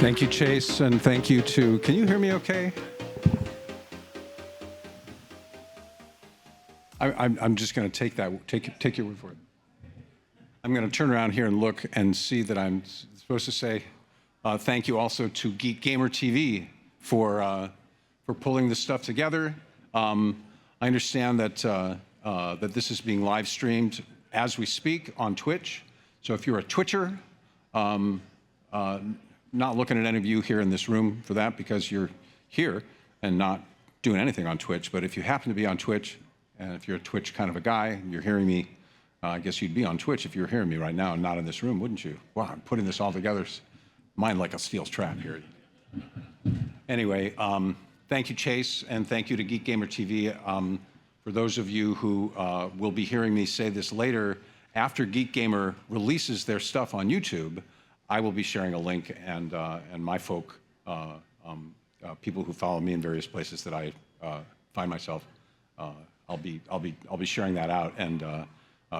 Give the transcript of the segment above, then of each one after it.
Thank you, Chase, and thank you to, can you hear me okay? I'm just going to take your word for it. I'm going to turn around here and look and see that I'm supposed to say thank you also to Geek Gamer TV for pulling this stuff together. I understand that that this is being live streamed as we speak on Twitch. So if you're a Twitcher, not looking at any of you here in this room for that because you're here and not doing anything on Twitch, but if you happen to be on Twitch, and if you're a Twitch kind of a guy, and you're hearing me, I guess you'd be on Twitch if you're hearing me right now and not in this room, wouldn't you? Wow, I'm putting this all together. Mine like a steel trap here. Anyway, thank you, Chase, and thank you to Geek Gamer TV. For those of you who will be hearing me say this later, after Geek Gamer releases their stuff on YouTube, I will be sharing a link, and my folk, people who follow me in various places that I find myself, I'll be sharing that out, and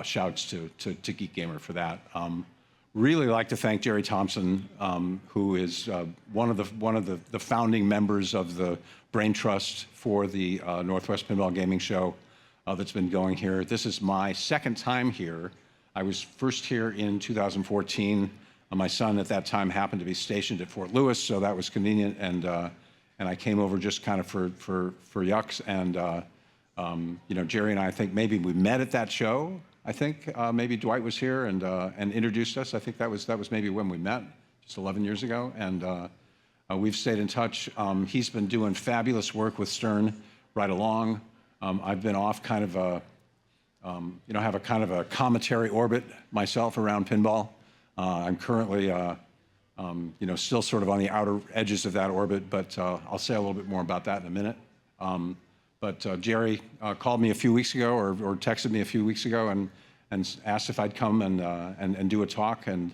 shouts to Geek Gamer for that. Really like to thank Jerry Thompson, who is one of the founding members of the Brain Trust for the Northwest Pinball Gaming Show that's been going here. This is my second time here. I was first here in 2014. My son at that time happened to be stationed at Fort Lewis, so that was convenient, and I came over just kind of for yucks, and you know, Jerry and I think maybe we met at that show. I think maybe Dwight was here and introduced us. I think that was maybe when we met, just 11 years ago, and we've stayed in touch. He's been doing fabulous work with Stern right along. I've been off kind of a, you know, have a kind of a cometary orbit myself around pinball. I'm currently, you know, still sort of on the outer edges of that orbit, but I'll say a little bit more about that in a minute. But Jerry called me a few weeks ago, or texted me a few weeks ago, and asked if I'd come and do a talk. And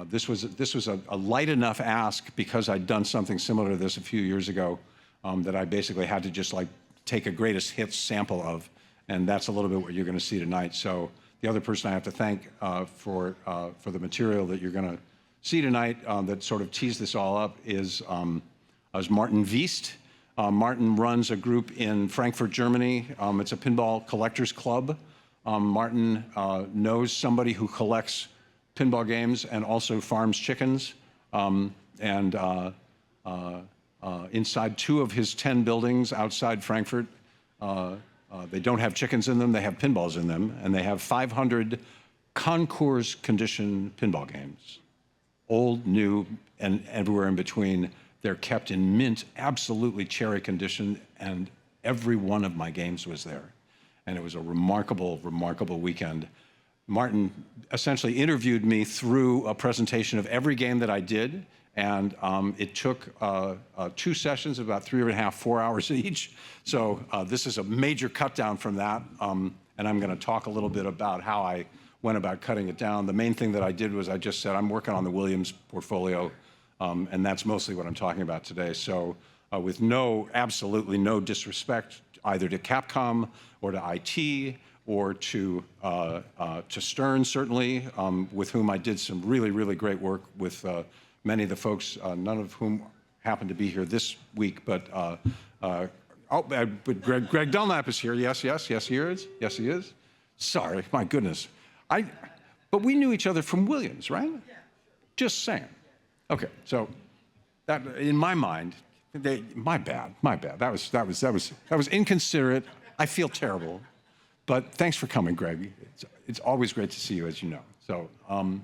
this was a light enough ask because I'd done something similar to this a few years ago that I basically had to just like take a greatest hits sample of, and that's a little bit what you're going to see tonight. So the other person I have to thank for the material that you're going to see tonight that sort of teased this all up is Martin Wiest. Martin runs a group in Frankfurt, Germany. It's a pinball collectors club. Martin knows somebody who collects pinball games and also farms chickens. Inside 2 of his 10 buildings outside Frankfurt, they don't have chickens in them, they have pinballs in them, and they have 500 concours condition pinball games. Old, new, and everywhere in between. They're kept in mint, absolutely cherry condition, and every one of my games was there. And it was a remarkable, remarkable weekend. Martin essentially interviewed me through a presentation of every game that I did, and it took 2 sessions, about 3.5, 4 hours each. So this is a major cut down from that, and I'm going to talk a little bit about how I went about cutting it down. The main thing that I did was I just said, I'm working on the Williams portfolio, and that's mostly what I'm talking about today. So with absolutely no disrespect either to Capcom or to IT or to Stern, certainly, with whom I did some really, really great work with many of the folks, none of whom happen to be here this week, but Greg Dunlap is here. Yes, he is. Yes, he is. Sorry, my goodness. But we knew each other from Williams, right? Yeah. Just saying. Okay, so that in my mind, my bad. That was inconsiderate. I feel terrible, but thanks for coming, Greg. It's always great to see you, as you know. So, in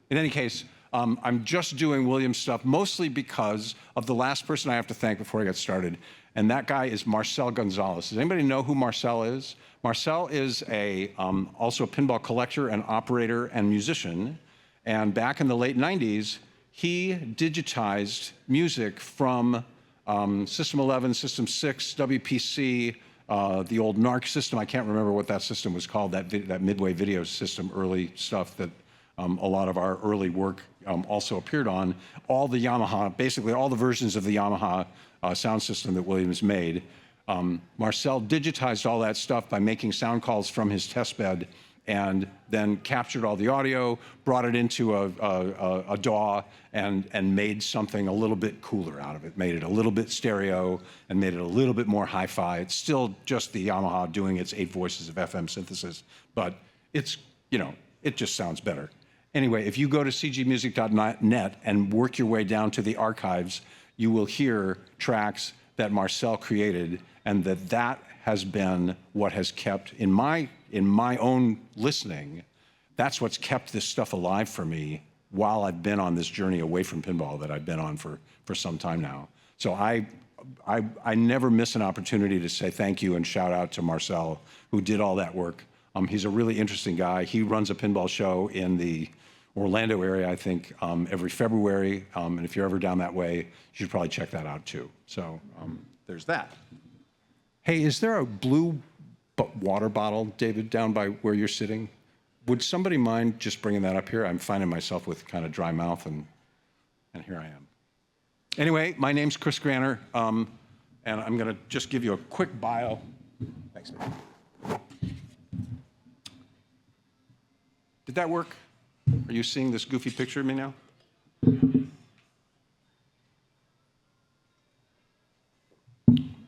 any case, I'm just doing Williams stuff mostly because of the last person I have to thank before I get started, and that guy is Marcel Gonzalez. Does anybody know who Marcel is? Marcel is also a pinball collector and operator and musician, and back in the late 90s, he digitized music from System 11, System 6, WPC, the old NARC system. I can't remember what that system was called, that Midway video system, early stuff that a lot of our early work also appeared on. All the Yamaha, basically all the versions of the Yamaha sound system that Williams made. Marcel digitized all that stuff by making sound calls from his test bed and then captured all the audio, brought it into a DAW, and made something a little bit cooler out of it. Made it a little bit stereo and made it a little bit more hi-fi. It's still just the Yamaha doing its 8 voices of FM synthesis, but it's, it just sounds better. Anyway, if you go to cgmusic.net and work your way down to the archives, you will hear tracks that Marcel created, and that has been what has kept, in my own listening, that's what's kept this stuff alive for me while I've been on this journey away from pinball that I've been on for some time now. So I never miss an opportunity to say thank you and shout out to Marcel, who did all that work. He's a really interesting guy. He runs a pinball show in the Orlando area, I think, every February. And if you're ever down that way, you should probably check that out too. So there's that. Hey, is there a blue water bottle, David, down by where you're sitting? Would somebody mind just bringing that up here? I'm finding myself with kind of dry mouth, and here I am. Anyway, my name's Chris Granner, and I'm going to just give you a quick bio. Thanks, man. Did that work? Are you seeing this goofy picture of me now?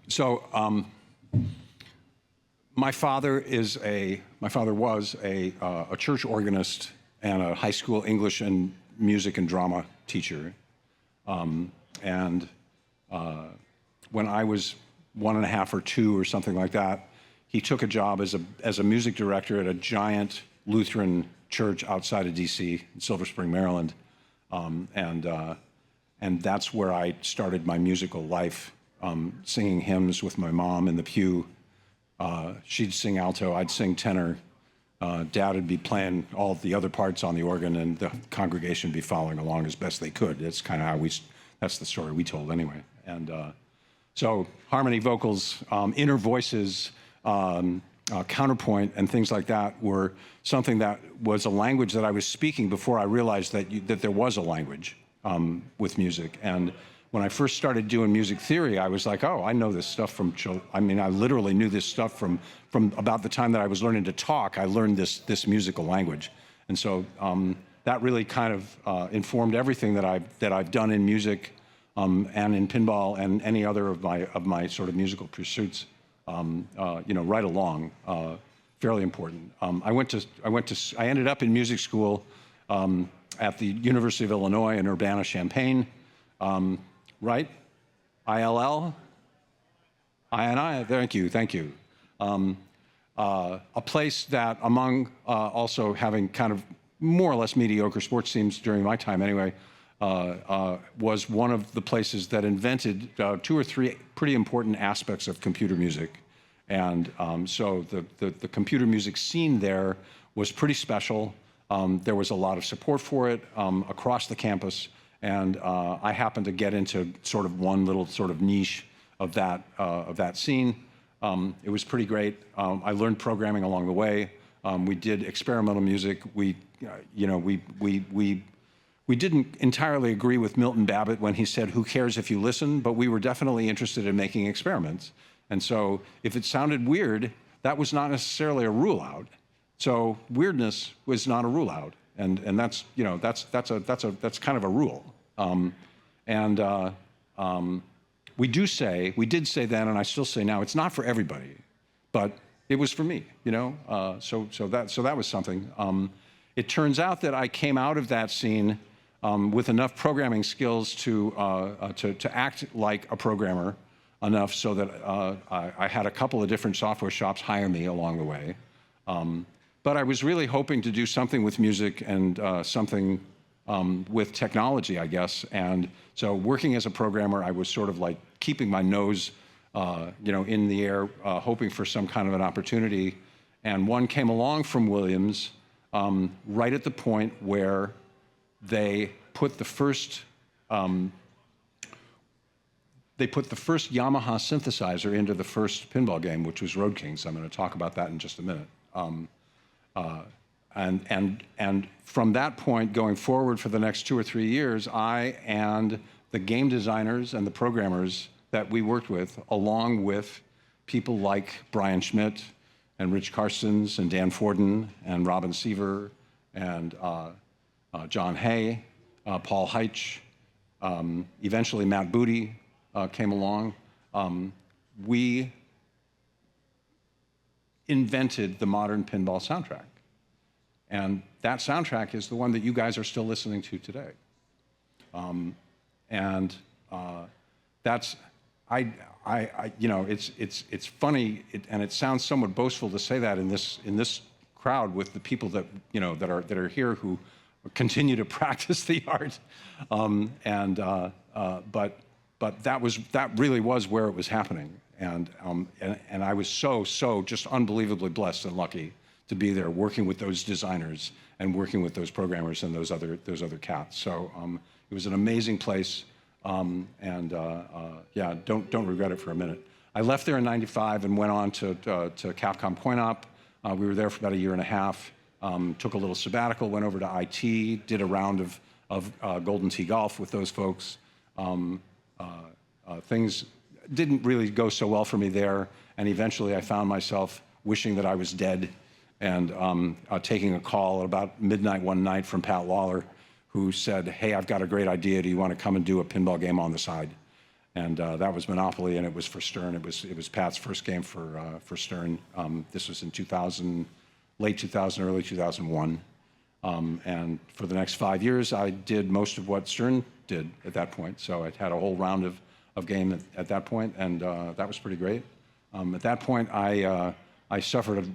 So, my father was a church organist and a high school English and music and drama teacher. When I was 1.5 or 2 or something like that, he took a job as a music director at a giant Lutheran church outside of DC, in Silver Spring, Maryland. And that's where I started my musical life, singing hymns with my mom in the pew. She'd sing alto, I'd sing tenor. Dad would be playing all the other parts on the organ, and the congregation would be following along as best they could. That's kind of how that's the story we told anyway. And so harmony, vocals, inner voices, counterpoint, and things like that were something that was a language that I was speaking before I realized that there was a language with music. And when I first started doing music theory, I was like, oh, I know this stuff from children. I mean, I literally knew this stuff from about the time that I was learning to talk. I learned this musical language. And so that really kind of informed everything that I've done in music and in pinball and any other of my sort of musical pursuits, right along. Fairly important. I ended up in music school at the University of Illinois in Urbana-Champaign. Right? ILL? INI? Thank you. A place that, among also having kind of more or less mediocre sports teams during my time anyway, was one of the places that invented 2 or 3 pretty important aspects of computer music. And so the computer music scene there was pretty special. There was a lot of support for it across the campus. And I happened to get into sort of one little sort of niche of that scene. It was pretty great. I learned programming along the way. We did experimental music. We didn't entirely agree with Milton Babbitt when he said, "Who cares if you listen?" But we were definitely interested in making experiments. And so if it sounded weird, that was not necessarily a rule out. So weirdness was not a rule out. And that's kind of a rule. We did say then, and I still say now, it's not for everybody, but it was for me, So that was something. It turns out that I came out of that scene with enough programming skills to act like a programmer enough so that I had a couple of different software shops hire me along the way. But I was really hoping to do something with music and something with technology, I guess. And so working as a programmer, I was sort of like keeping my nose, in the air, hoping for some kind of an opportunity. And one came along from Williams right at the point where they put the first Yamaha synthesizer into the first pinball game, which was Road Kings. I'm going to talk about that in just a minute. And from that point going forward for the next 2 or 3 years, I and the game designers and the programmers that we worked with, along with people like Brian Schmidt and Rich Carstens and Dan Forden and Robin Seaver and John Hay, Paul Heitch, eventually Matt Booty came along. We invented the modern pinball soundtrack. And that soundtrack is the one that you guys are still listening to today. That's, you know, it's funny, and it sounds somewhat boastful to say that in this crowd with the people that, you know, that are here who continue to practice the art. But that really was where it was happening. And I was so just unbelievably blessed and lucky to be there working with those designers and working with those programmers and those other cats. So it was an amazing place. Yeah, don't regret it for a minute. I left there in '95 and went on to Capcom Coin-Op. We were there for about a year and a half. Took a little sabbatical, went over to IT, did a round of Golden Tee Golf with those folks. Things didn't really go so well for me there, and eventually I found myself wishing that I was dead and taking a call at about midnight one night from Pat Lawler, who said, "Hey, I've got a great idea. Do you want to come and do a pinball game on the side?" And that was Monopoly, and it was for Stern. It was Pat's first game for Stern. This was in 2000, late 2000, early 2001. And for the next 5 years, I did most of what Stern did at that point. So I had a whole round of game at that point, and that was pretty great. At that point, I suffered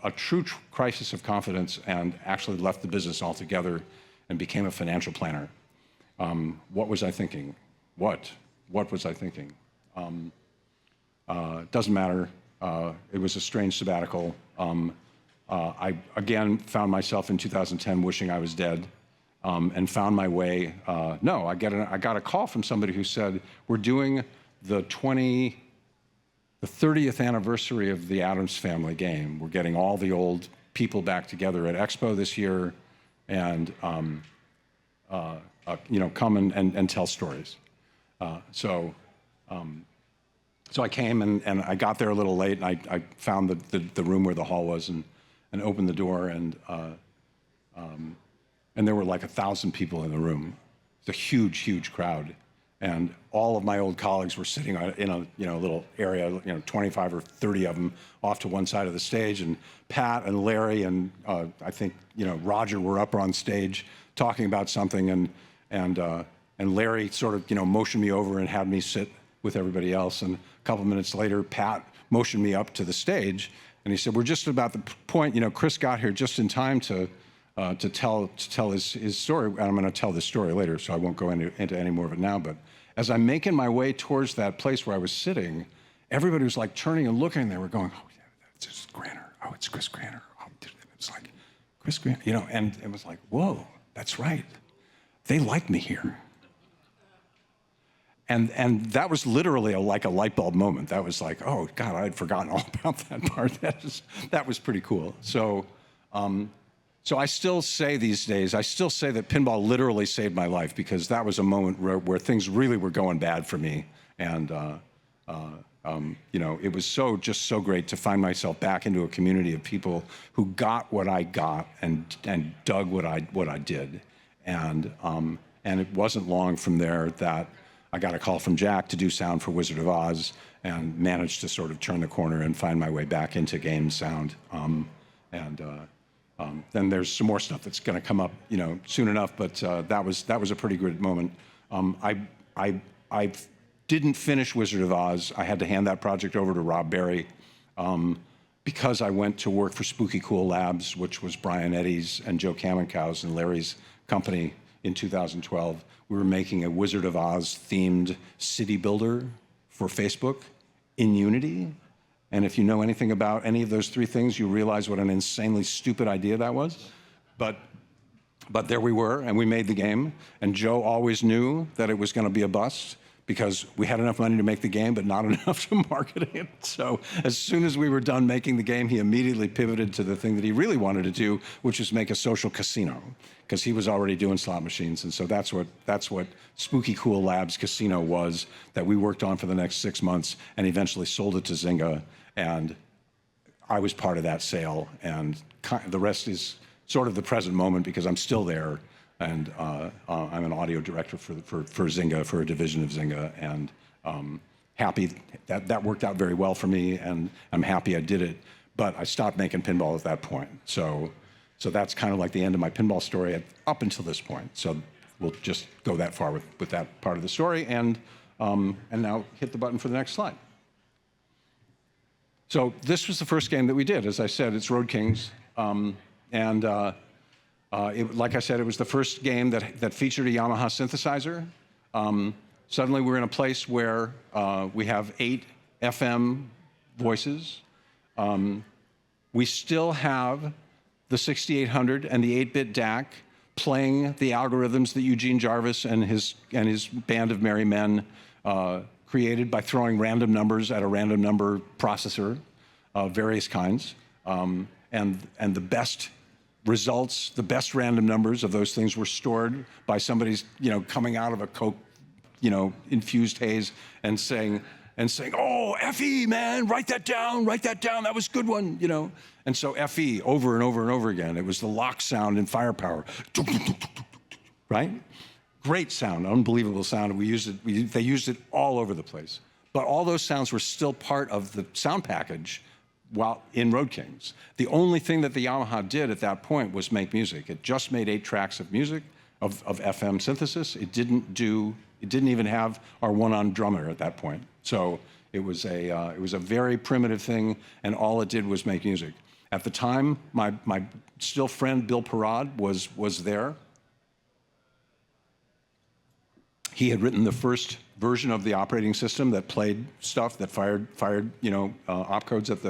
a true crisis of confidence and actually left the business altogether and became a financial planner. What was I thinking? What was I thinking? Doesn't matter. It was a strange sabbatical. I again found myself in 2010 wishing I was dead, and found my way. No, I got a call from somebody who said, "We're doing the 30th anniversary of the Addams Family game. We're getting all the old people back together at Expo this year, and you know, come and tell stories." So I came and I got there a little late, and I found the room where the hall was and opened the door, and there were like 1,000 people in the room. It's a huge crowd, and all of my old colleagues were sitting in a little area, 25 or 30 of them off to one side of the stage, and Pat and Larry and I think Roger were up on stage talking about something, and Larry sort of motioned me over and had me sit with everybody else, and a couple minutes later, Pat motioned me up to the stage, and he said, "We're just about the point. Chris got here just in time to tell his story, and I'm going to tell this story later, so I won't go into any more of it now. But as I'm making my way towards that place where I was sitting, everybody was like turning and looking, and they were going, 'Oh yeah, it's Granner. Oh, it's Chris Granner. Oh, it's like Chris Granner,' and it was like, whoa, that's right. They like me here." And that was literally like a light bulb moment. That was like, oh God, I had forgotten all about that part. That was pretty cool. So I still say these days, I still say that pinball literally saved my life, because that was a moment where things really were going bad for me. And it was just so great to find myself back into a community of people who got what I got and dug what I did. And it wasn't long from there that I got a call from Jack to do sound for Wizard of Oz, and managed to sort of turn the corner and find my way back into game sound. Then there's some more stuff that's going to come up, soon enough. But that was a pretty good moment. I didn't finish Wizard of Oz. I had to hand that project over to Rob Berry, because I went to work for Spooky Cool Labs, which was Brian Eddy's and Joe Kamenkow's and Larry's company. In 2012, we were making a Wizard of Oz themed city builder for Facebook in Unity. And if you know anything about any of those three things, you realize what an insanely stupid idea that was. But there we were, and we made the game. And Joe always knew that it was going to be a bust, because we had enough money to make the game, but not enough to market it. So as soon as we were done making the game, he immediately pivoted to the thing that he really wanted to do, which was make a social casino, because he was already doing slot machines. And so that's what Spooky Cool Labs Casino was, that we worked on for the next 6 months and eventually sold it to Zynga. And I was part of that sale, and the rest is sort of the present moment because I'm still there, and I'm an audio director for Zynga, for a division of Zynga, and happy that worked out very well for me, and I'm happy I did it. But I stopped making pinball at that point, so that's kind of like the end of my pinball story up until this point. So we'll just go that far with that part of the story, and now hit the button for the next slide. So this was the first game that we did. As I said, it's Road Kings. Like I said, it was the first game that featured a Yamaha synthesizer. Suddenly we're in a place where we have 8 FM voices. We still have the 6800 and the 8-bit DAC playing the algorithms that Eugene Jarvis and his band of merry men created by throwing random numbers at a random number processor of various kinds. And the best results, the best random numbers of those things were stored by somebody's, coming out of a Coke, infused haze and saying, oh, FE, man, write that down, that was a good one, And so FE over and over and over again. It was the lock sound in Firepower, right? Great sound, unbelievable sound. They used it all over the place. But all those sounds were still part of the sound package while in Road Kings. The only thing that the Yamaha did at that point was make music. It just made 8 tracks of music, of FM synthesis. It didn't even have our one-on drummer at that point. So it was a very primitive thing, and all it did was make music. At the time, my still friend Bill Parad was there. He had written the first version of the operating system that played stuff that fired opcodes at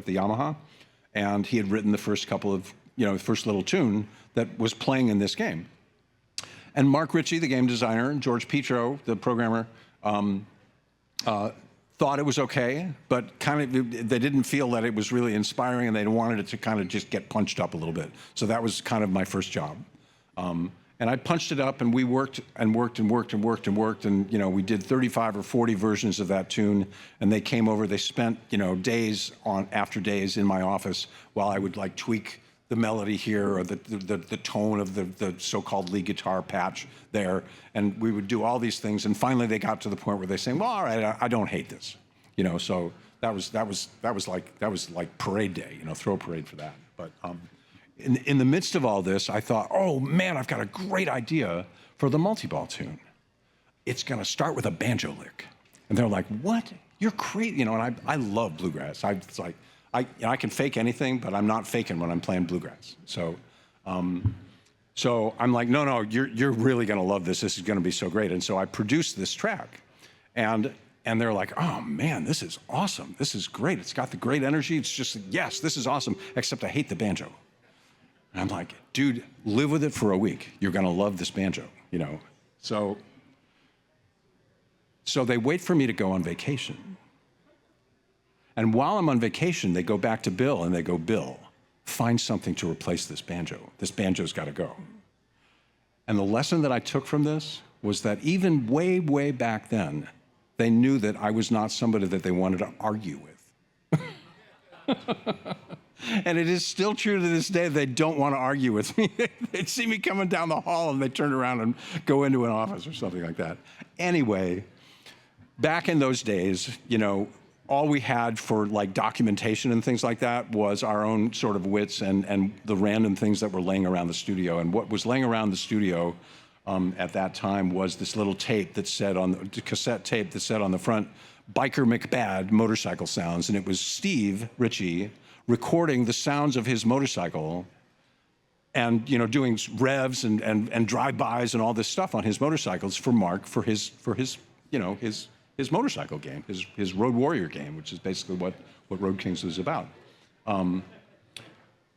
the Yamaha, and he had written the first couple of first little tune that was playing in this game. And Mark Ritchie, the game designer, and George Petro, the programmer, thought it was okay, but they didn't feel that it was really inspiring, and they wanted it to kind of just get punched up a little bit. So that was kind of my first job. And I punched it up, and we worked, and we did 35 or 40 versions of that tune, and they came over. They spent days after days in my office while I would tweak the melody here or the tone of the so-called lead guitar patch there, and we would do all these things. And finally, they got to the point where they saying, "Well, all right, I don't hate this," So that was like parade day, throw a parade for that, but. In the midst of all this, I thought, oh man, I've got a great idea for the multi-ball tune. It's gonna start with a banjo lick. And they're like, what? You're crazy, and I love bluegrass. I can fake anything, but I'm not faking when I'm playing bluegrass. So I'm like, no, you're really gonna love this. This is gonna be so great. And so I produced this track. And they're like, oh man, this is awesome. This is great. It's got the great energy. It's just, yes, this is awesome, except I hate the banjo. And I'm like, dude, live with it for a week. You're gonna love this banjo, So they wait for me to go on vacation. And while I'm on vacation, they go back to Bill and they go, Bill, find something to replace this banjo. This banjo's gotta go. And the lesson that I took from this was that even way, way back then, they knew that I was not somebody that they wanted to argue with. And it is still true to this day, they don't want to argue with me. They'd see me coming down the hall and they turn around and go into an office or something like that. Anyway, back in those days, all we had for documentation and things like that was our own sort of wits and the random things that were laying around the studio. And what was laying around the studio at that time was this little tape that said cassette tape that said on the front, Biker McBad motorcycle sounds. And it was Steve Ritchie recording the sounds of his motorcycle and doing revs and drive-bys and all this stuff on his motorcycles for Mark for his motorcycle game, his Road Warrior game, which is basically what Road Kings was about.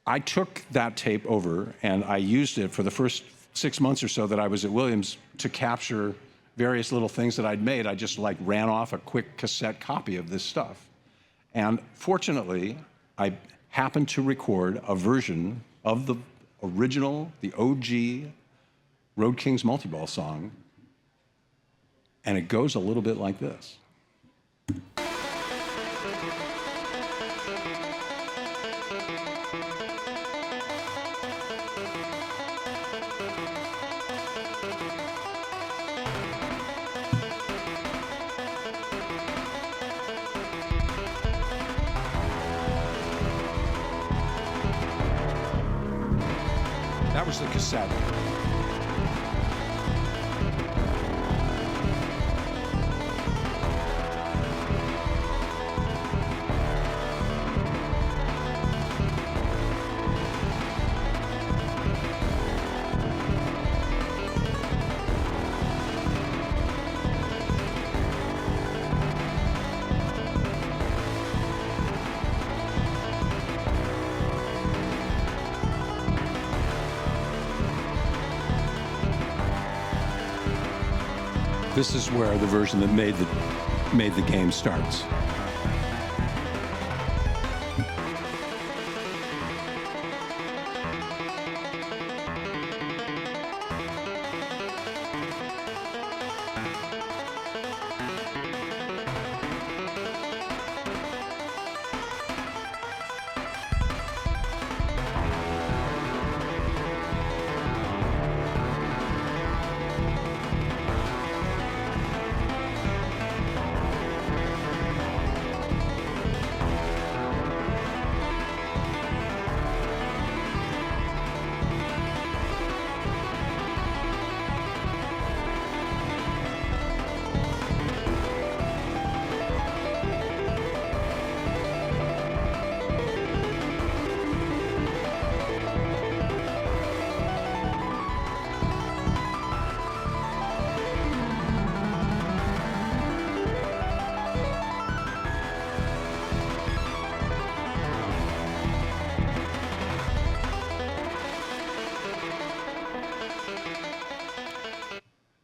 I took that tape over and I used it for the first 6 months or so that I was at Williams to capture various little things that I'd made. I just ran off a quick cassette copy of this stuff. And fortunately, I happened to record a version of the original, the OG Road Kings multi-ball song, and it goes a little bit like this. That was the cassette. This is where the version that made the game starts.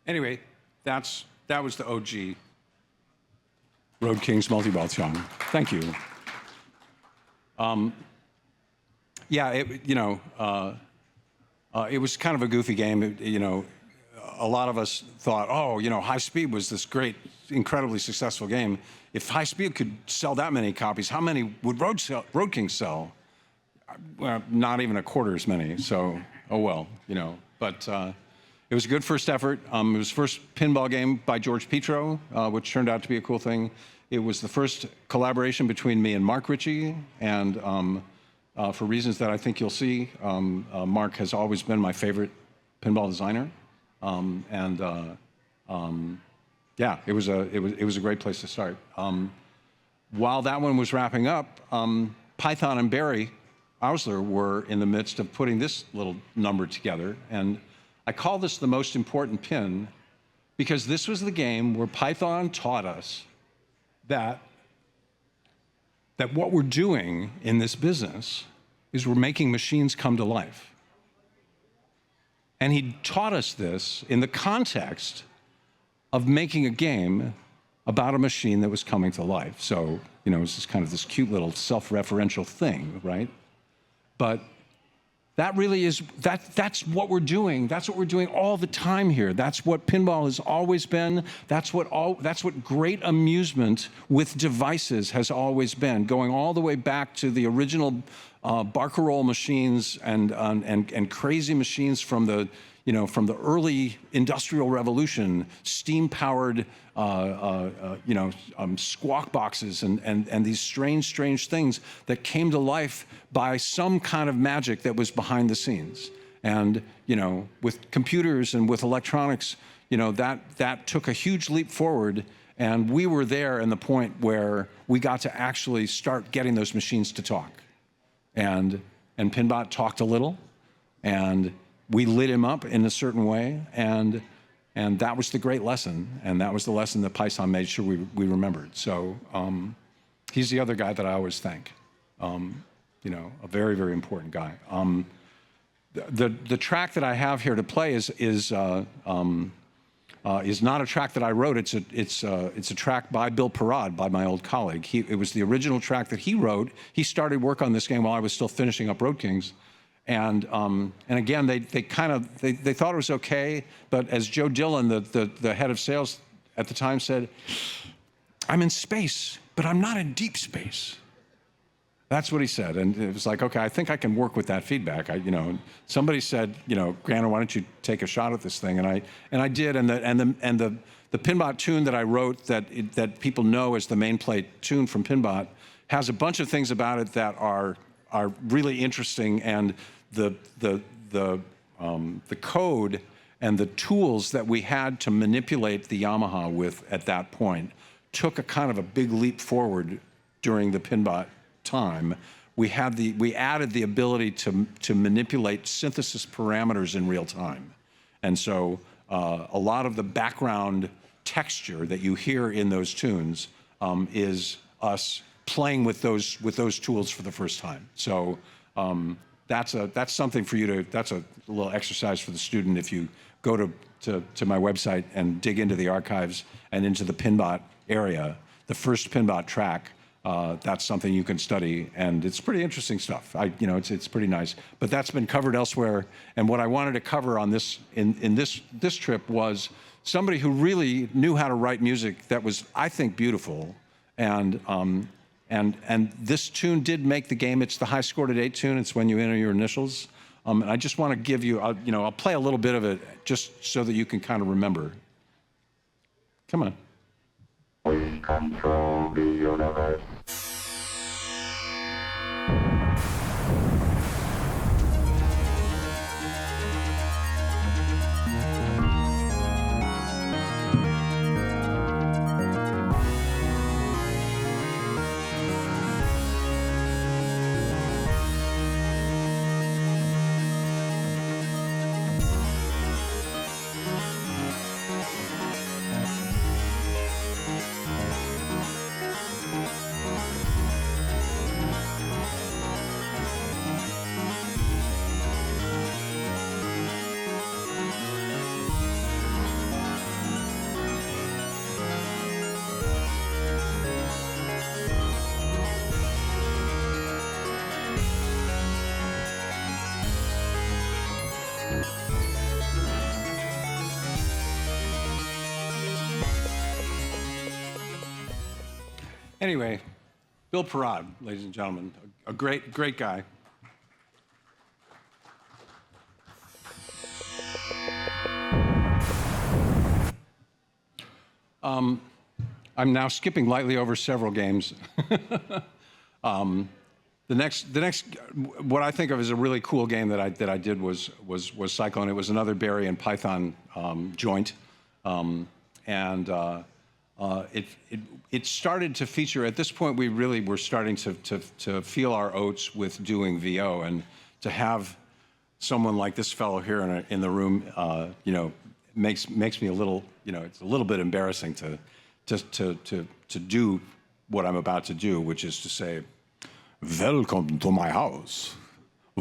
Anyway, that was the OG Road Kings multi-ball song. Thank you. Yeah, it was kind of a goofy game. A lot of us thought, oh, High Speed was this great, incredibly successful game. If High Speed could sell that many copies, how many would Road Kings sell? Well, not even a quarter as many. So, oh well, But it was a good first effort. It was the first pinball game by George Petro, which turned out to be a cool thing. It was the first collaboration between me and Mark Ritchie, and for reasons that I think you'll see, Mark has always been my favorite pinball designer, yeah, it was a great place to start. While that one was wrapping up, Python and Barry Ausler were in the midst of putting this little number together, and I call this the most important pin because this was the game where Python taught us that what we're doing in this business is we're making machines come to life. And he taught us this in the context of making a game about a machine that was coming to life. So, it's just kind of this cute little self-referential thing, right? But that really is, that's what we're doing. That's what we're doing all the time here. That's what pinball has always been. That's what great amusement with devices has always been, going all the way back to the original Barcarolle machines and crazy machines from the early Industrial Revolution, steam-powered squawk boxes and these strange things that came to life by some kind of magic that was behind the scenes. And, with computers and with electronics, that took a huge leap forward, and we were there in the point where we got to actually start getting those machines to talk. And Pinbot talked a little, and we lit him up in a certain way, and that was the great lesson, and that was the lesson that Python made sure we remembered. So he's the other guy that I always thank. A very, very important guy. The track that I have here to play is not a track that I wrote. It's a track by Bill Parrott, by my old colleague. It was the original track that he wrote. He started work on this game while I was still finishing up Road Kings. And again, they thought it was okay, but as Joe Dillon, the head of sales at the time, said, "I'm in space, but I'm not in deep space." That's what he said, and it was like, okay, I think I can work with that feedback. Somebody said, Granner, why don't you take a shot at this thing? And I did, and the Pinbot tune that I wrote that people know as the main play tune from Pinbot has a bunch of things about it that are really interesting, and the the code and the tools that we had to manipulate the Yamaha with at that point took a kind of a big leap forward during the Pinball time. We added the ability to manipulate synthesis parameters in real time. And so a lot of the background texture that you hear in those tunes is us playing with those tools for the first time. So that's something for you to, that's a little exercise for the student if you go to my website and dig into the archives and into the Pinbot area, the first Pinbot track, that's something you can study, and it's pretty interesting stuff. It's pretty nice. But that's been covered elsewhere, and what I wanted to cover on this in this trip was somebody who really knew how to write music that was, I think, beautiful, and this tune did make the game. It's the high scored at 8 tune. It's when you enter your initials. And I just want to give you, I'll play a little bit of it just so that you can kind of remember. Come on. We control the universe. Anyway, Bill Parrott, ladies and gentlemen, a great guy. I'm now skipping lightly over several games. The next, what I think of as a really cool game that I did was Cyclone. It was another Barry and Python joint, it started to feature. At this point, we really were starting to feel our oats with doing VO, and to have someone like this fellow here in the room, makes me a little, it's a little bit embarrassing to do what I'm about to do, which is to say, "Welcome to my house.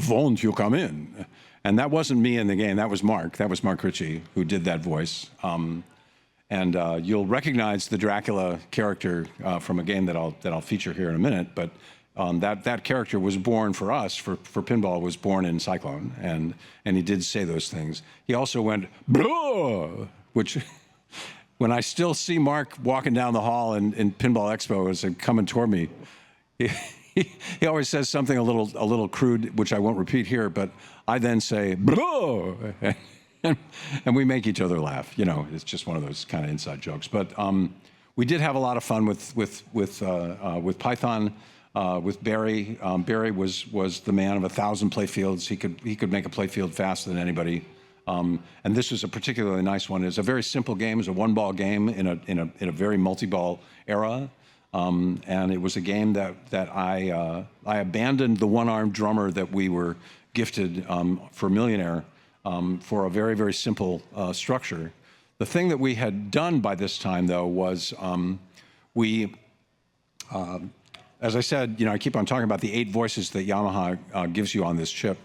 Won't you come in?" And that wasn't me in the game. That was Mark. That was Mark Ritchie who did that voice. You'll recognize the Dracula character from a game that I'll feature here in a minute. But that character was born for us, for Pinball, was born in Cyclone, and he did say those things. He also went, "Blah," which, when I still see Mark walking down the hall in Pinball Expo as they're coming toward me, he always says something a little crude, which I won't repeat here, but I then say, "Blah," and we make each other laugh. It's just one of those kind of inside jokes. But we did have a lot of fun with Python, with Barry. Barry was the man of 1,000 playfields. He could make a playfield faster than anybody. And this was a particularly nice one. It's a very simple game. It's a one-ball game in a very multi-ball era. And it was a game that I abandoned the one-armed drummer that we were gifted for Millionaire for a very, very simple structure. The thing that we had done by this time, though, was as I said, I keep on talking about the 8 voices that Yamaha gives you on this chip.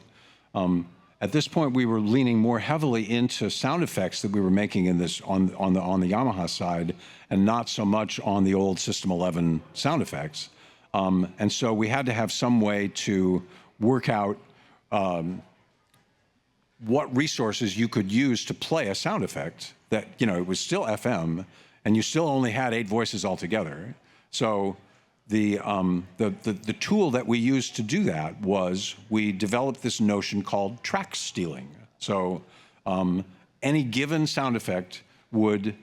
At this point, we were leaning more heavily into sound effects that we were making in this on the Yamaha side, and not so much on the old System 11 sound effects. And so we had to have some way to work out what resources you could use to play a sound effect that, it was still FM, and you still only had 8 voices altogether. So the tool that we used to do that was we developed this notion called track stealing. So any given sound effect would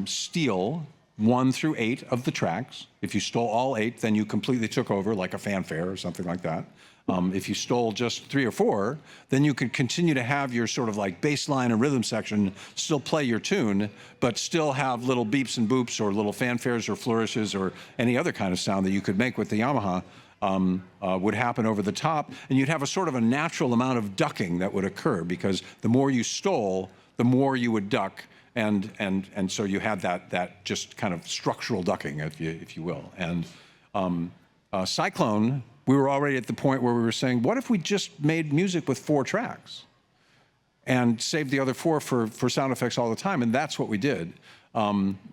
steal 1 through 8 of the tracks. If you stole all 8, then you completely took over, like a fanfare or something like that. If you stole just 3 or 4, then you could continue to have your sort of like bass line and rhythm section still play your tune, but still have little beeps and boops or little fanfares or flourishes or any other kind of sound that you could make with the Yamaha would happen over the top. And you'd have a sort of a natural amount of ducking that would occur, because the more you stole, the more you would duck. And so you had that just kind of structural ducking, if you will. And Cyclone, we were already at the point where we were saying, what if we just made music with 4 tracks and saved the other 4 for sound effects all the time? And that's what we did.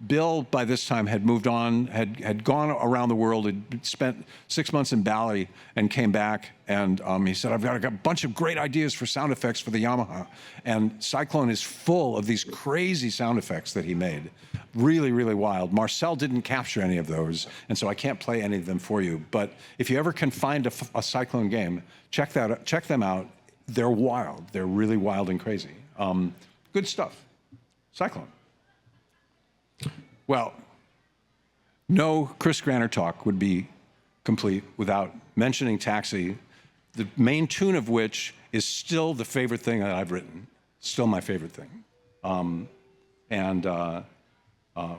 Bill, by this time, had moved on, had gone around the world, had spent 6 months in Bali and came back, and he said, I've got a bunch of great ideas for sound effects for the Yamaha. And Cyclone is full of these crazy sound effects that he made. Really, really wild. Marcel didn't capture any of those, and so I can't play any of them for you. But if you ever can find a Cyclone game, check them out. They're wild. They're really wild and crazy. Good stuff. Cyclone. Well, no Chris Granner talk would be complete without mentioning Taxi, the main tune of which is still the favorite thing that I've written, still my favorite thing.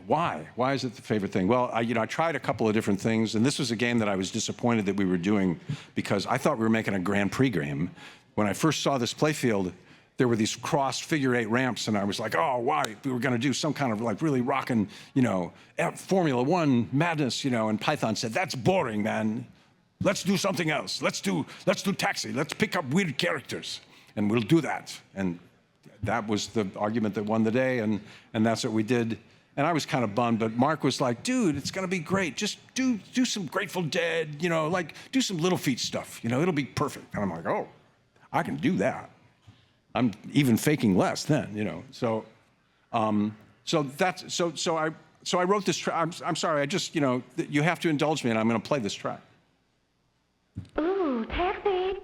Why? Why is it the favorite thing? Well, I tried a couple of different things, and this was a game that I was disappointed that we were doing because I thought we were making a Grand Prix game. When I first saw this playfield, there were these crossed figure-8 ramps, and I was like, oh, why? We were going to do some kind of like really rockin', Formula One madness, and Python said, that's boring, man. Let's do something else. Let's do Taxi. Let's pick up weird characters, and we'll do that. And that was the argument that won the day, and that's what we did. And I was kind of bummed, but Mark was like, dude, it's going to be great. Just do some Grateful Dead, do some Little Feat stuff. It'll be perfect. And I'm like, oh, I can do that. I'm even faking less then, So I wrote this track. I'm sorry. I just, you have to indulge me, and I'm going to play this track. Ooh, Taxi.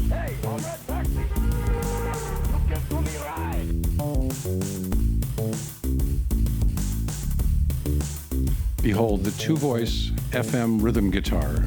Hey, all right, Taxi. Look at for me ride. Behold the 2-voice FM rhythm guitar.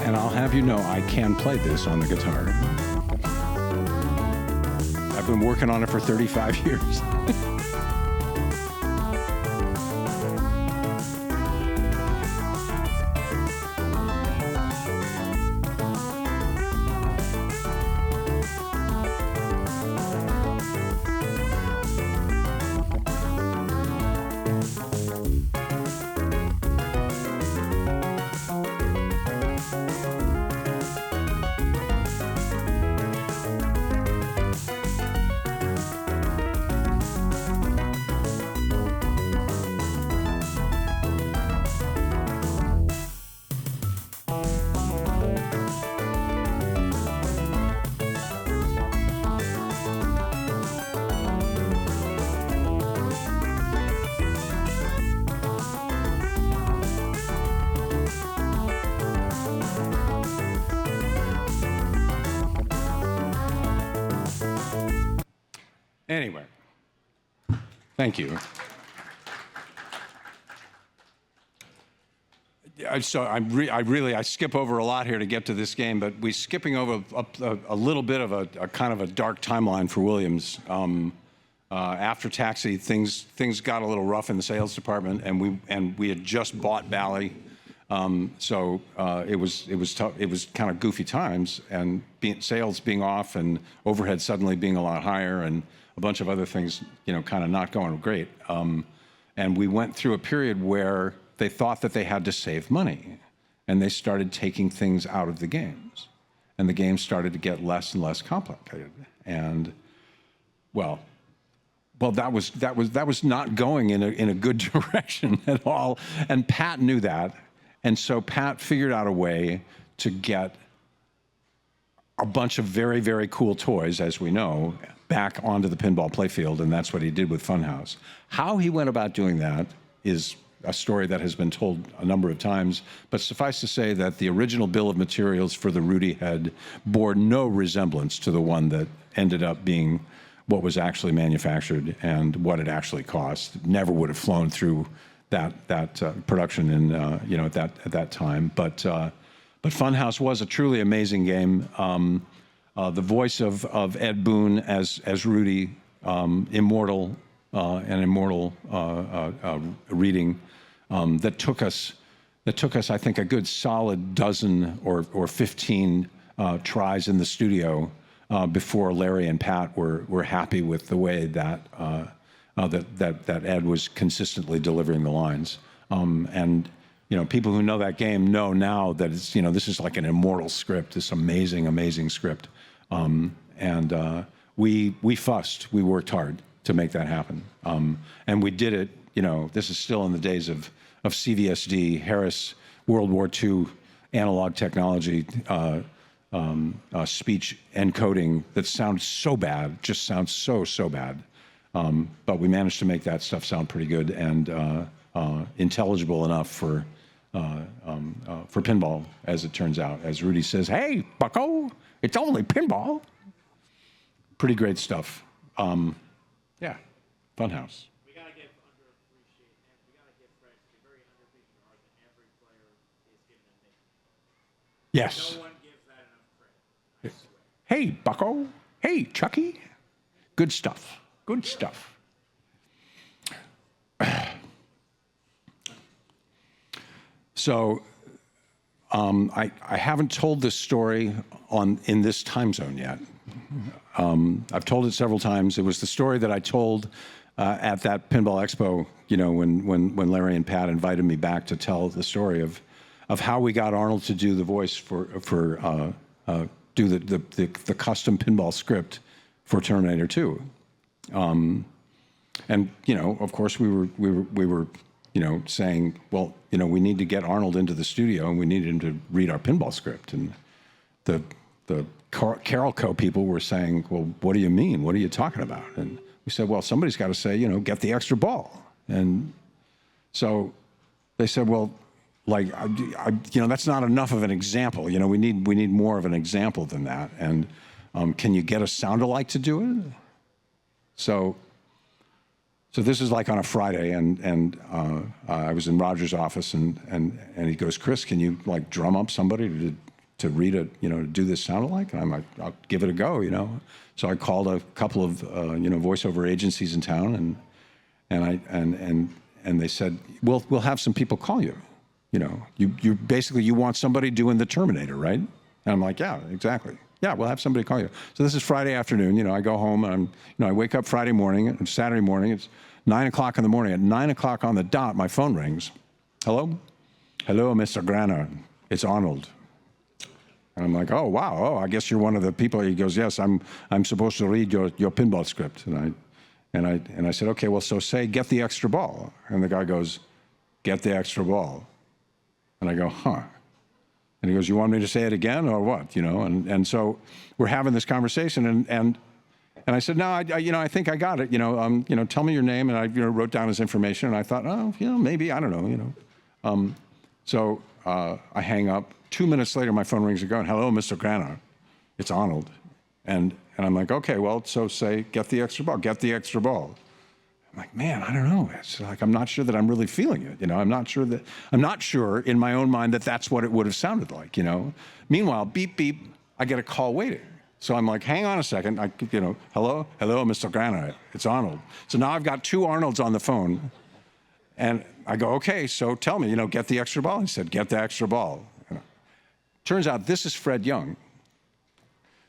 And I'll have you know, I can play this on the guitar. I've been working on it for 35 years. Anyway, thank you. So I skip over a lot here to get to this game, but we're skipping over a little bit of a kind of a dark timeline for Williams. After Taxi, things got a little rough in the sales department, and we had just bought Bally, so it was tough. It was kind of goofy times, and sales being off, and overhead suddenly being a lot higher, and a bunch of other things, kind of not going great. And we went through a period where they thought that they had to save money, and they started taking things out of the games, and the games started to get less and less complicated. And well, that was not going in a good direction at all, and Pat knew that, and so Pat figured out a way to get a bunch of very, very cool toys, as we know, back onto the pinball playfield, and that's what he did with Funhouse. How he went about doing that is a story that has been told a number of times, but suffice to say that the original bill of materials for the Rudy head bore no resemblance to the one that ended up being what was actually manufactured and what it actually cost. Never would have flown through that production in at that time. But Funhouse was a truly amazing game. The voice of Ed Boon as Rudy, immortal reading that took us, I think, a good solid dozen or 15 tries in the studio before Larry and Pat were happy with the way that Ed was consistently delivering the lines. And people who know that game know now that it's this is like an immortal script, this amazing script. We fussed, we worked hard to make that happen. And we did it, this is still in the days of CVSD, Harris World War II analog technology, speech encoding that sounds so bad, just sounds so bad. But we managed to make that stuff sound pretty good and intelligible enough for pinball, as it turns out. As Rudy says, "Hey, bucko, it's only pinball." Pretty great stuff. Yeah, Funhouse. We gotta give underappreciate, and we gotta give credit to very underappreciated art that every player is given a nickname. Yes. No one gives that enough credit. I swear. Hey, bucko. Hey, Chucky. Good stuff. Good stuff. So, I haven't told this story in this time zone yet. I've told it several times. It was the story that I told at that Pinball Expo, when Larry and Pat invited me back to tell the story of how we got Arnold to do the voice for do the custom pinball script for Terminator 2. And of course we were saying, well, we need to get Arnold into the studio and we need him to read our pinball script. And the Carolco people were saying, well, what do you mean? What are you talking about? And we said, well, somebody's got to say, get the extra ball. And so they said, well, like, that's not enough of an example. We need more of an example than that. And can you get a sound-alike to do it? So this is like on a Friday, and I was in Roger's office, and he goes, Chris, can you like drum up somebody to read it, to do this sound-alike? And I'm like, I'll give it a go, So I called a couple of voiceover agencies in town, and they said, we'll have some people call you. You basically you want somebody doing the Terminator, right? And I'm like, yeah, exactly. Yeah, we'll have somebody call you. So this is Friday afternoon. I go home and I wake up Friday morning and Saturday morning. It's 9 o'clock in the morning. At 9 o'clock on the dot, my phone rings. Hello, Mr. Granner. It's Arnold. And I'm like, oh wow, I guess you're one of the people. He goes, yes, I'm supposed to read your pinball script. And I said, okay, well, so say get the extra ball. And the guy goes, get the extra ball. And I go, huh. And he goes, you want me to say it again or what? And so we're having this conversation, and I said, no, I think I got it. Tell me your name, and I wrote down his information, and I thought, oh, maybe, I don't know, So I hang up. 2 minutes later, my phone rings again. Hello, Mr. Granner. It's Arnold. And I'm like, okay, well, so say, get the extra ball, get the extra ball. I'm like, man, I don't know. It's like, I'm not sure that I'm really feeling it. You know, I'm not sure in my own mind that that's what it would have sounded like, you know. Meanwhile, beep, beep, I get a call waiting. So I'm like, hang on a second. Hello, Mr. Granner, it's Arnold. So now I've got two Arnolds on the phone. And I go, okay, so tell me, get the extra ball. He said, get the extra ball. Turns out this is Fred Young.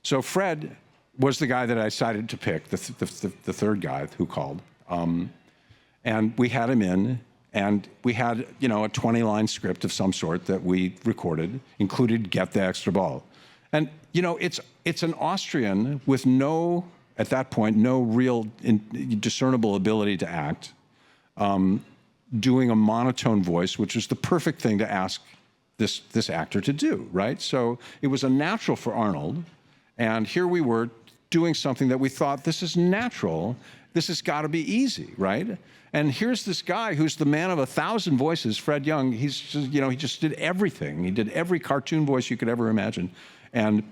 So Fred was the guy that I decided to pick, the third guy who called. And we had him in, and we had, a 20-line script of some sort that we recorded, included get the extra ball. And, it's an Austrian with at that point, no real discernible ability to act, doing a monotone voice, which was the perfect thing to ask this actor to do, right? So it was a natural for Arnold, and here we were doing something that we thought, this is natural, this has got to be easy, right? And here's this guy who's the man of 1,000 voices, Fred Young. He's just, he just did everything. He did every cartoon voice you could ever imagine, and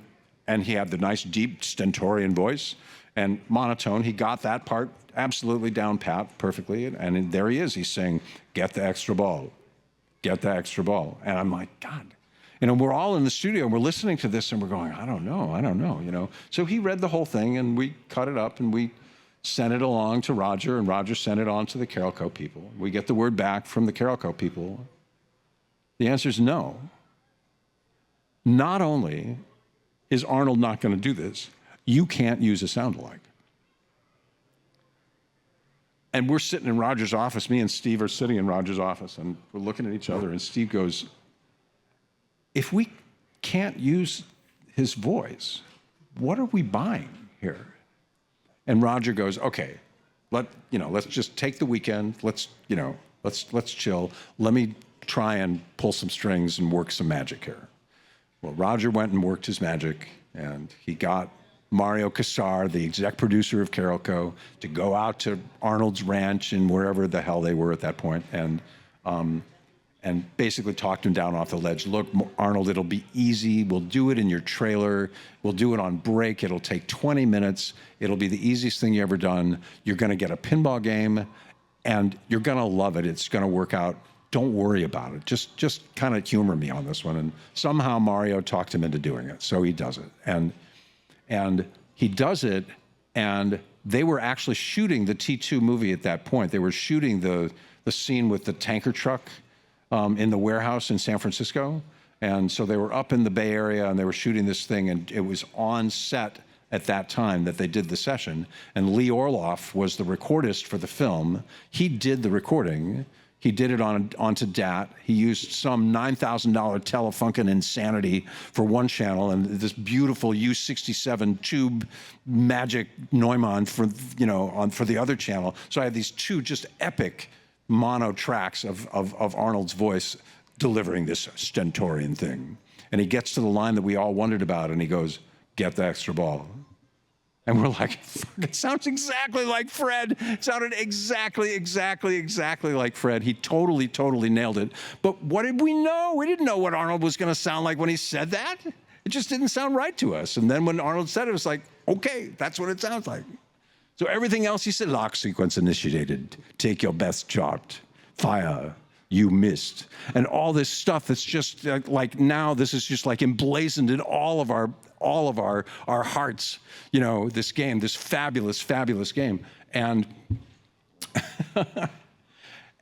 he had the nice, deep, stentorian voice and monotone. He got that part absolutely down pat, perfectly, and there he is. He's saying, "Get the extra ball, get the extra ball," and I'm like, God. We're all in the studio and we're listening to this and we're going, I don't know. So he read the whole thing and we cut it up and we sent it along to Roger, and Roger sent it on to the Carolco people. We get the word back from the Carolco people. The answer is no. Not only is Arnold not going to do this, you can't use a sound-alike. And we're sitting in Roger's office. Me and Steve are sitting in Roger's office, and we're looking at each other, and Steve goes, if we can't use his voice, what are we buying here? And Roger goes, okay, let's just take the weekend. Let's chill. Let me try and pull some strings and work some magic here. Well, Roger went and worked his magic, and he got Mario Casar, the exec producer of Carolco, to go out to Arnold's ranch and wherever the hell they were at that point, and basically talked him down off the ledge. Look, Arnold, it'll be easy. We'll do it in your trailer. We'll do it on break. It'll take 20 minutes. It'll be the easiest thing you ever done. You're going to get a pinball game, and you're going to love it. It's going to work out. Don't worry about it. Just kind of humor me on this one. And somehow Mario talked him into doing it, so he does it. And he does it, and they were actually shooting the T2 movie at that point. They were shooting the scene with the tanker truck in the warehouse in San Francisco. And so they were up in the Bay Area and they were shooting this thing, and it was on set at that time that they did the session. And Lee Orloff was the recordist for the film. He did the recording. He did it onto DAT. He used some $9,000 Telefunken Insanity for one channel and this beautiful U67 tube Magic Neumann for the other channel. So I had these two just epic mono tracks of Arnold's voice delivering this stentorian thing. And he gets to the line that we all wondered about, and he goes, "Get the extra ball." And we're like, it sounds exactly like Fred. It sounded exactly like Fred. He totally nailed it. But what did we know? We didn't know what Arnold was going to sound like when he said that. It just didn't sound right to us. And then when Arnold said it, it was like, okay, that's what it sounds like. So everything else he said, lock sequence initiated, take your best shot, fire, you missed. And all this stuff that's just like now this is just like emblazoned in all of our hearts, this game, this fabulous game. And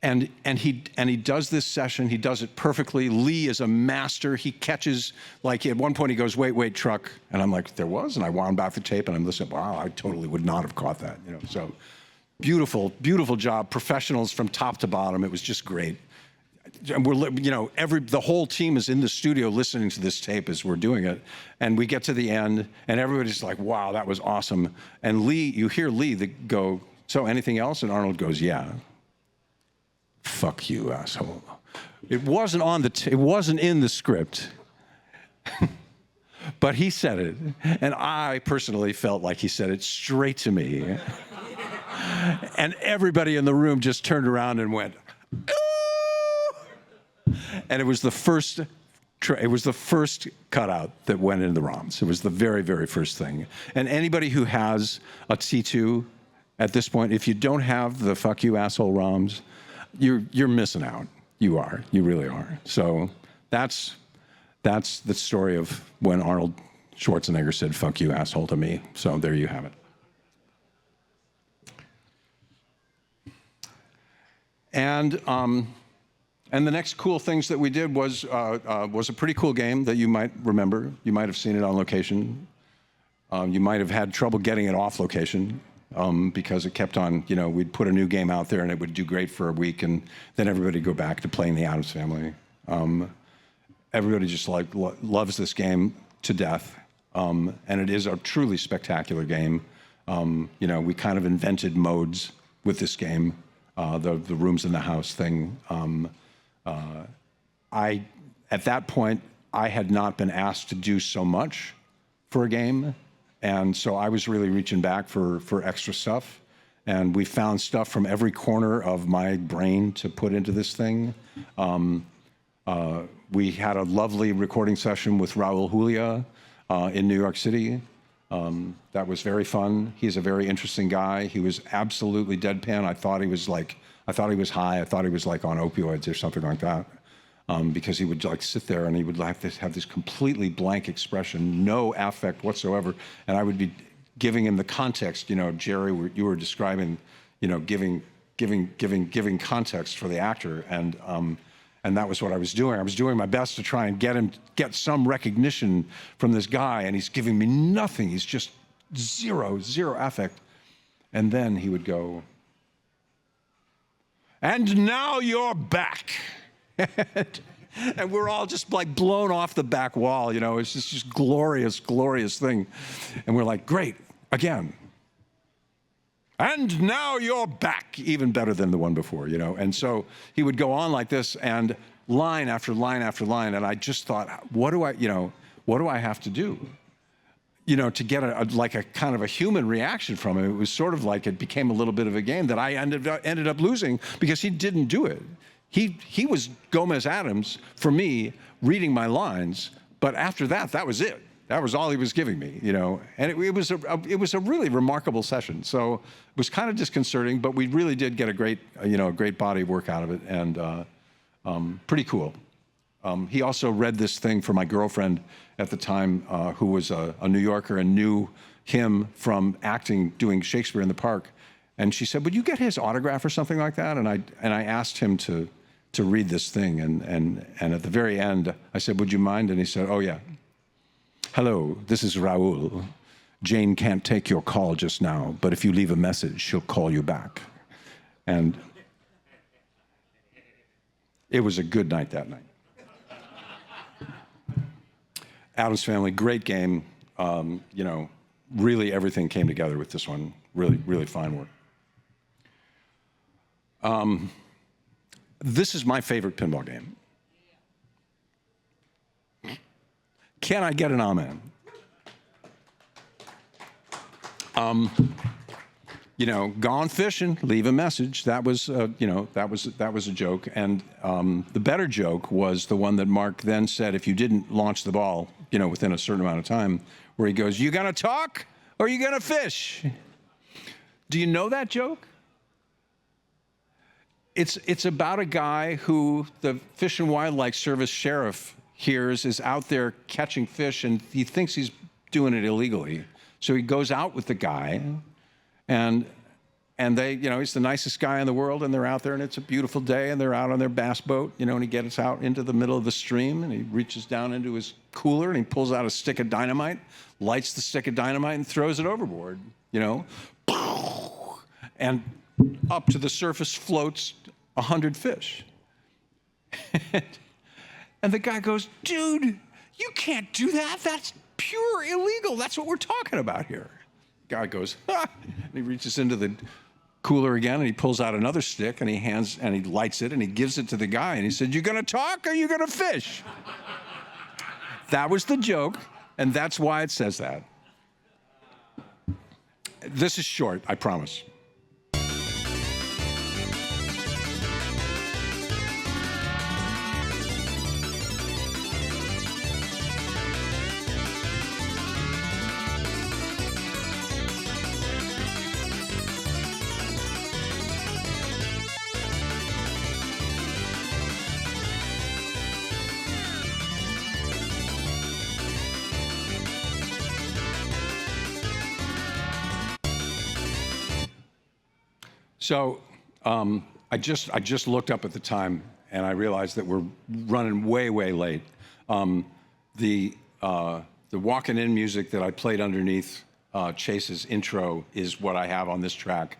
and he does this session, he does it perfectly. Lee is a master. He catches, like at one point he goes, wait, truck. And I'm like, there was? And I wound back the tape and I'm listening, wow, I totally would not have caught that. So beautiful job, professionals from top to bottom. It was just great. And we're, the whole team is in the studio listening to this tape as we're doing it. And we get to the end and everybody's like, wow, that was awesome. And Lee, you hear Lee go, so anything else? And Arnold goes, yeah. Fuck you, asshole. It wasn't it wasn't in the script, but he said it. And I personally felt like he said it straight to me. And everybody in the room just turned around and went, ooh! And it was the first It was the first cutout that went into the ROMs. It was the very, very first thing. And anybody who has a T2 at this point, if you don't have the fuck you asshole ROMs, you're missing out. You are. You really are. So that's the story of when Arnold Schwarzenegger said fuck you asshole to me. So there you have it. And the next cool things that we did was a pretty cool game that you might remember. You might have seen it on location. You might have had trouble getting it off location because it kept on, we'd put a new game out there and it would do great for a week and then everybody would go back to playing the Addams Family. Everybody just loves this game to death. And it is a truly spectacular game. We kind of invented modes with this game. The rooms in the house thing. At that point, I had not been asked to do so much for a game, and so I was really reaching back for extra stuff. And we found stuff from every corner of my brain to put into this thing. We had a lovely recording session with Raul Julia in New York City. That was very fun. He's a very interesting guy. He was absolutely deadpan. I thought he was high. I thought he was like on opioids or something like that. Because he would like sit there and he would have this completely blank expression, no affect whatsoever. And I would be giving him the context, Jerry, you were describing, giving context for the actor. And that was what I was doing. I was doing my best to try and get some recognition from this guy, and he's giving me nothing. He's just zero affect. And then he would go, "And now you're back." And we're all just like blown off the back wall, It's just glorious, glorious thing. And we're like, great, again. "And now you're back," even better than the one before, And so he would go on like this, and line after line after line, and I just thought, what do I have to do, to get a kind of a human reaction from him? It was sort of like it became a little bit of a game that I ended up losing because he didn't do it. He was Gomez Addams for me, reading my lines, but after that was it. That was all he was giving me, And it was a really remarkable session. So it was kind of disconcerting, but we really did get a great body of work out of it, and pretty cool. He also read this thing for my girlfriend at the time, who was a New Yorker and knew him from acting, doing Shakespeare in the Park, and she said, "Would you get his autograph or something like that?" And I asked him to read this thing, and at the very end, I said, "Would you mind?" And he said, "Oh yeah. Hello, this is Raul. Jane can't take your call just now, but if you leave a message, she'll call you back." And it was a good night that night. Addams Family, great game. Really everything came together with this one. Really, really fine work. This is my favorite pinball game. Can I get an amen? Gone fishing, leave a message. That was, that was a joke. And the better joke was the one that Mark then said, if you didn't launch the ball, within a certain amount of time, where he goes, "You gonna talk or you gonna fish?" Do you know that joke? It's about a guy who the Fish and Wildlife Service sheriff hears is out there catching fish, and he thinks he's doing it illegally. So he goes out with the guy, and they, he's the nicest guy in the world, and they're out there, and it's a beautiful day, and they're out on their bass boat, and he gets out into the middle of the stream, and he reaches down into his cooler, and he pulls out a stick of dynamite, lights the stick of dynamite, and throws it overboard, and up to the surface floats 100 fish. And the guy goes, "Dude, you can't do that. That's pure illegal. That's what we're talking about here." The guy goes, "Ha!" And he reaches into the cooler again, and he pulls out another stick, and he lights it, and he gives it to the guy, and he said, "You gonna talk or you gonna fish?" That was the joke, and that's why it says that. This is short, I promise. So I just looked up at the time, and I realized that we're running way late. The walking in music that I played underneath Chase's intro is what I have on this track.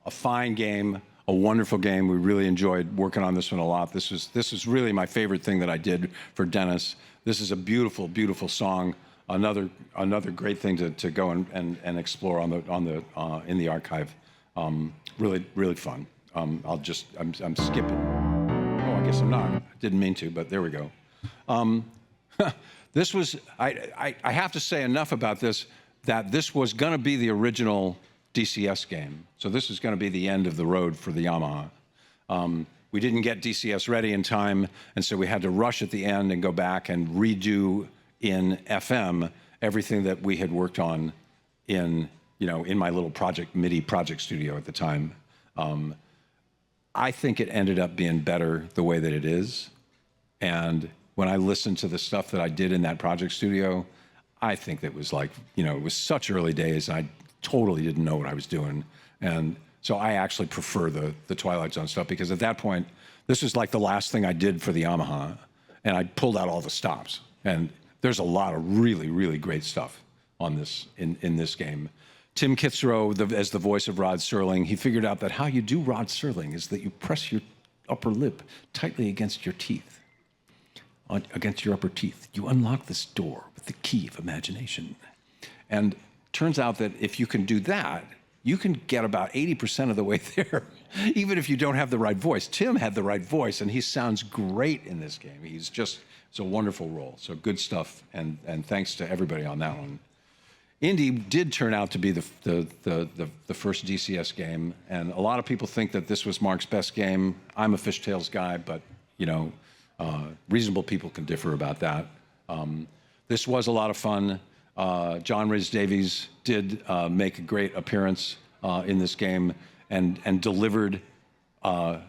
A fine game, a wonderful game. We really enjoyed working on this one a lot. This is really my favorite thing that I did for Dennis. This is a beautiful, beautiful song. Another great thing to go and explore in the archive. Really fun. I'm skipping. Oh, I guess I'm not. Didn't mean to, but there we go. This was, I have to say enough about this, that this was going to be the original DCS game. So this is going to be the end of the road for the Yamaha. We didn't get DCS ready in time, and so we had to rush at the end and go back and redo in FM everything that we had worked on in my little MIDI project studio at the time. I think it ended up being better the way that it is. And when I listened to the stuff that I did in that project studio, I think that was it was such early days. I totally didn't know what I was doing. And so I actually prefer the Twilight Zone stuff, because at that point, this was like the last thing I did for the Yamaha. And I pulled out all the stops. And there's a lot of really great stuff on this in this game. Tim Kitzrow, as the voice of Rod Serling, he figured out that how you do Rod Serling is that you press your upper lip tightly against your teeth, against your upper teeth. You unlock this door with the key of imagination. And turns out that if you can do that, you can get about 80% of the way there, even if you don't have the right voice. Tim had the right voice, and he sounds great in this game. It's a wonderful role. So good stuff, and thanks to everybody on that one. Indy did turn out to be the first DCS game, and a lot of people think that this was Mark's best game. I'm a Fishtails guy, but reasonable people can differ about that. This was a lot of fun. John Rhys Davies did make a great appearance in this game and delivered a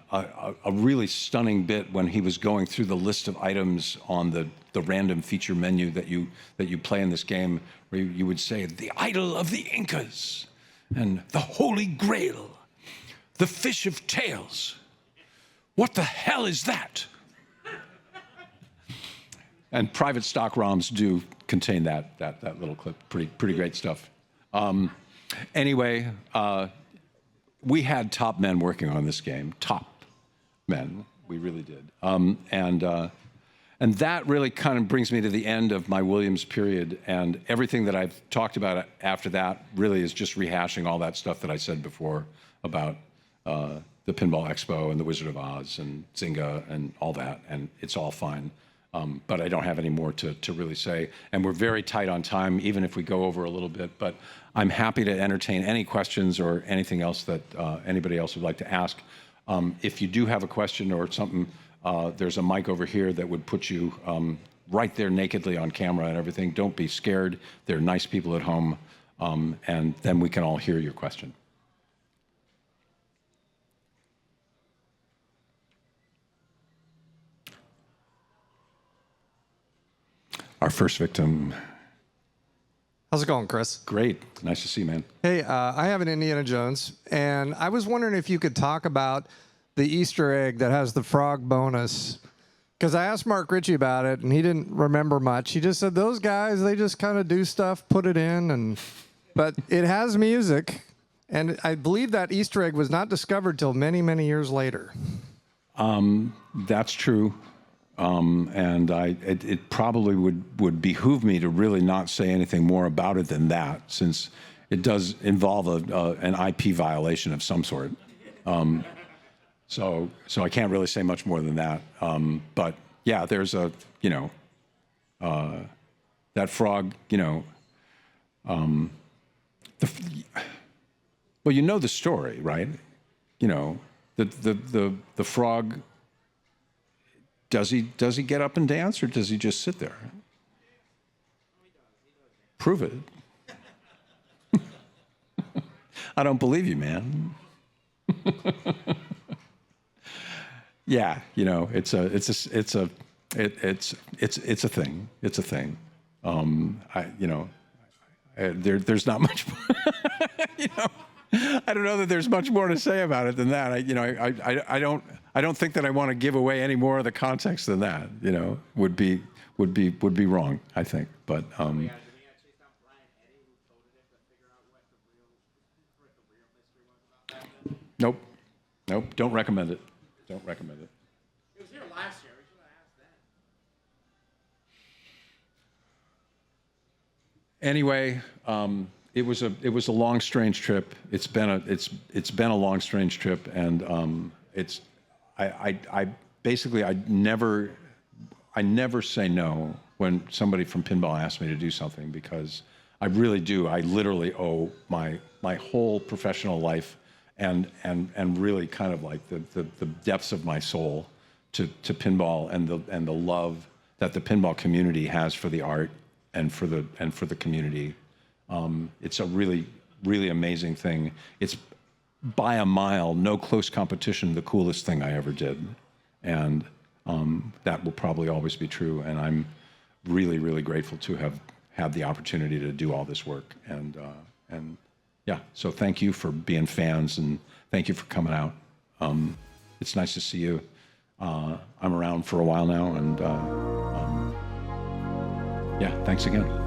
really stunning bit when he was going through the list of items on the random feature menu that you play in this game, where you would say, the idol of the Incas, and the Holy Grail, the fish of tails. What the hell is that? And private stock ROMs do contain that little clip. Pretty great stuff. Anyway, we had top men working on this game. Top men, we really did. And that really kind of brings me to the end of my Williams period, and everything that I've talked about after that really is just rehashing all that stuff that I said before about the Pinball Expo and the Wizard of Oz and Zynga and all that, and it's all fine. But I don't have any more to really say. And we're very tight on time, even if we go over a little bit. But I'm happy to entertain any questions or anything else that anybody else would like to ask. If you do have a question or something, there's a mic over here that would put you right there nakedly on camera and everything. Don't be scared. There are nice people at home. And then we can all hear your question. Our first victim. How's it going, Chris? Great. Nice to see you, man. Hey, I have an Indiana Jones, and I was wondering if you could talk about the Easter egg that has the frog bonus. Because I asked Mark Ritchie about it, and he didn't remember much. He just said, those guys, they just kind of do stuff, put it in, but it has music. And I believe that Easter egg was not discovered till many, many years later. That's true. And it probably would behoove me to really not say anything more about it than that, since it does involve an IP violation of some sort. So I can't really say much more than that. But yeah, there's that frog, well, you know the story, right? The frog. Does he get up and dance, or does he just sit there? Prove it. I don't believe you, man. Yeah, it's a thing. It's a thing. There's not much. I don't know that there's much more to say about it than that. I don't think that I want to give away any more of the context than that. Would be wrong, I think. But We gotta chase down Brian Eddy, who coded it, to figure out what the real mystery was about that. nope. Don't recommend it. Don't recommend it. It was here last year. We should have asked then. Anyway, it was a long, strange trip. It's been a long, strange trip, and I basically I never say no when somebody from Pinball asks me to do something, because I really do. I literally owe my whole professional life and really kind of like the depths of my soul to Pinball and the love that the pinball community has for the art and for the community. It's a really, really amazing thing. It's by a mile, no close competition, the coolest thing I ever did. And that will probably always be true. And I'm really, really grateful to have had the opportunity to do all this work. And yeah, so thank you for being fans, and thank you for coming out. It's nice to see you. I'm around for a while now, and yeah, thanks again.